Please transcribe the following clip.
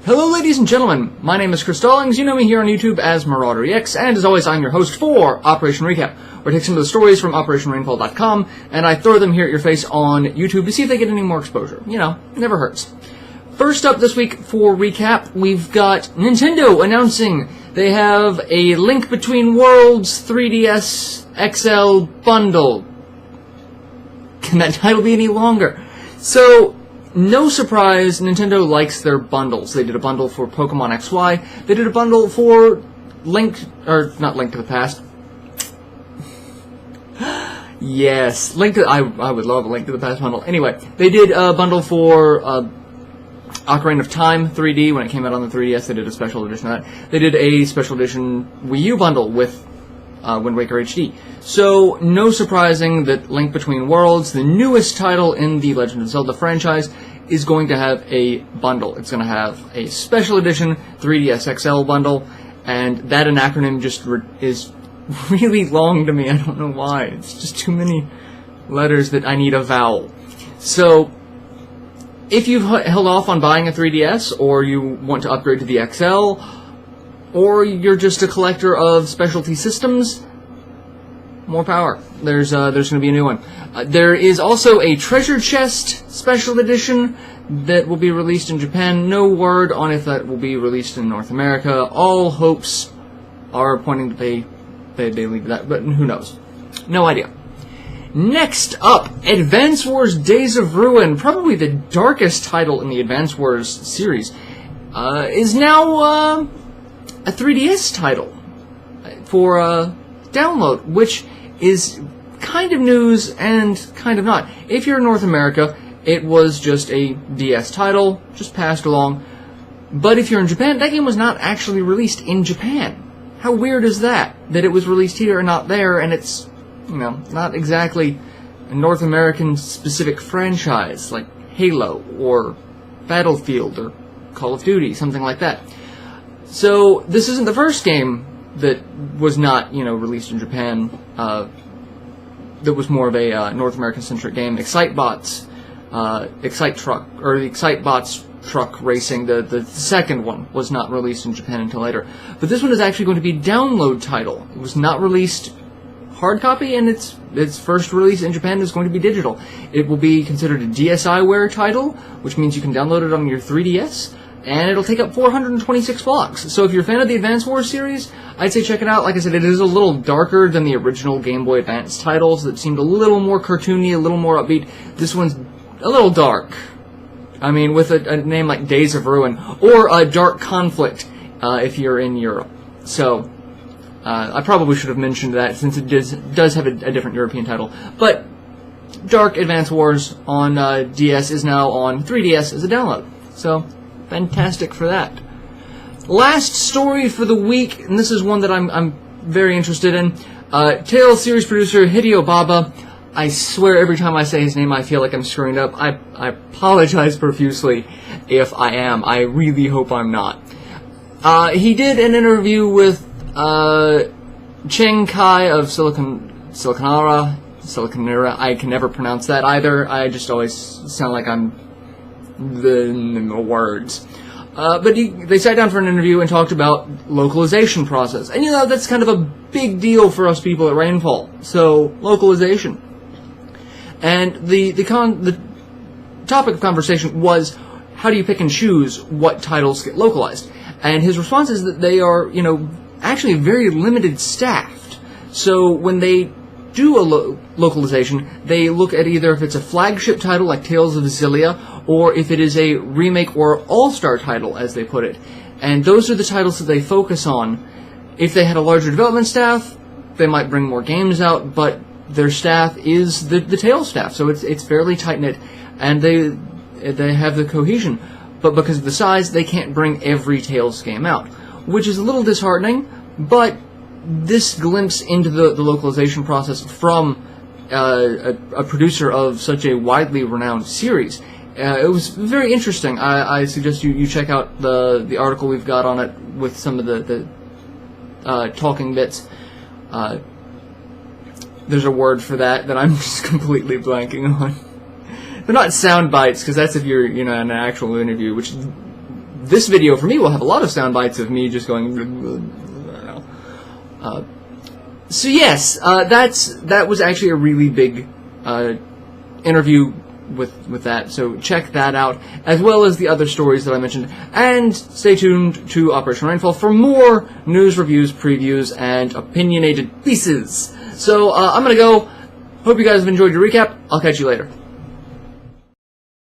Hello ladies and gentlemen, my name is Stollings. You know me here on YouTube as MarauderEX, and as always I'm your host for Operation Recap, where I take some of the stories from OperationRainfall.com and I throw them here at your face on YouTube to see if they get any more exposure. You know, it never hurts. First up this week for recap, we've got Nintendo announcing they have a Link Between Worlds 3DS XL bundle. Can that title be any longer? So, no surprise, Nintendo likes their bundles. They did a bundle for Pokemon XY. They did a bundle for not Link to the Past. Yes, I would love a Link to the Past bundle. Anyway, they did a bundle for Ocarina of Time 3D when it came out on the 3DS. They did a special edition of that. They did a special edition Wii U bundle with Wind Waker HD. So, no surprising that Link Between Worlds, the newest title in the Legend of Zelda franchise, is going to have a bundle. It's going to have a special edition 3DS XL bundle, and that an acronym just is really long to me. I don't know why. It's just too many letters that I need a vowel. So, if you've held off on buying a 3DS, or you want to upgrade to the XL, or you're just a collector of specialty systems, more power. There's going to be a new one. There is also a Treasure Chest Special Edition that will be released in Japan. No word on if that will be released in North America. All hopes are pointing to they leave that, but who knows? No idea. Next up, Advance Wars Days of Ruin, probably the darkest title in the Advance Wars series, is now a 3DS title for download, which is kind of news and kind of not. If you're in North America, it was just a DS title, just passed along. But if you're in Japan, that game was not actually released in Japan. How weird is that? That it was released here and not there, and it's, you know, not exactly a North American specific franchise like Halo or Battlefield or Call of Duty, something like that. So, this isn't the first game that was not, released in Japan, that was more of a North American-centric game. Excitebots, the Excitebots truck racing, the second one, was not released in Japan until later. But this one is actually going to be a download title. It was not released hard copy, and its first release in Japan is going to be digital. It will be considered a DSiWare title, which means you can download it on your 3DS, and it'll take up 426 blocks. So if you're a fan of the Advance Wars series, I'd say check it out. Like I said, it is a little darker than the original Game Boy Advance titles that seemed a little more cartoony, a little more upbeat. This one's a little dark. I mean, with a name like Days of Ruin, or a Dark Conflict, if you're in Europe. So, I probably should have mentioned that, since it does have a different European title. But, Dark Advance Wars on DS is now on 3DS as a download. So, fantastic for that. Last story for the week, and this is one that I'm very interested in. Tales series producer Hideo Baba. I swear every time I say his name I feel like I'm screwing up. I apologize profusely if I am. I really hope I'm not. He did an interview with Cheng Kai of Siliconera. I can never pronounce that either. I just always sound like I'm the words. But they sat down for an interview and talked about localization process. And that's kind of a big deal for us people at Rainfall. So, localization. And the topic of conversation was, how do you pick and choose what titles get localized? And his response is that they are, actually very limited staffed. So when they do a localization, they look at either if it's a flagship title like Tales of Xillia, or if it is a remake or all-star title, as they put it. And those are the titles that they focus on. If they had a larger development staff, they might bring more games out, but their staff is the Tales staff, so it's fairly tight-knit, and they have the cohesion. But because of the size, they can't bring every Tales game out, which is a little disheartening, but this glimpse into the localization process from a producer of such a widely renowned series, it was very interesting. I suggest you check out the article we've got on it with some of the talking bits. There's a word for that I'm just completely blanking on. They're not sound bites, because that's if you're in an actual interview, which is this video for me will have a lot of sound bites of me just going. I don't know. So yes, that was actually a really big interview with that. So check that out, as well as the other stories that I mentioned, and stay tuned to Operation Rainfall for more news, reviews, previews, and opinionated pieces. So I'm gonna go. Hope you guys have enjoyed your recap. I'll catch you later.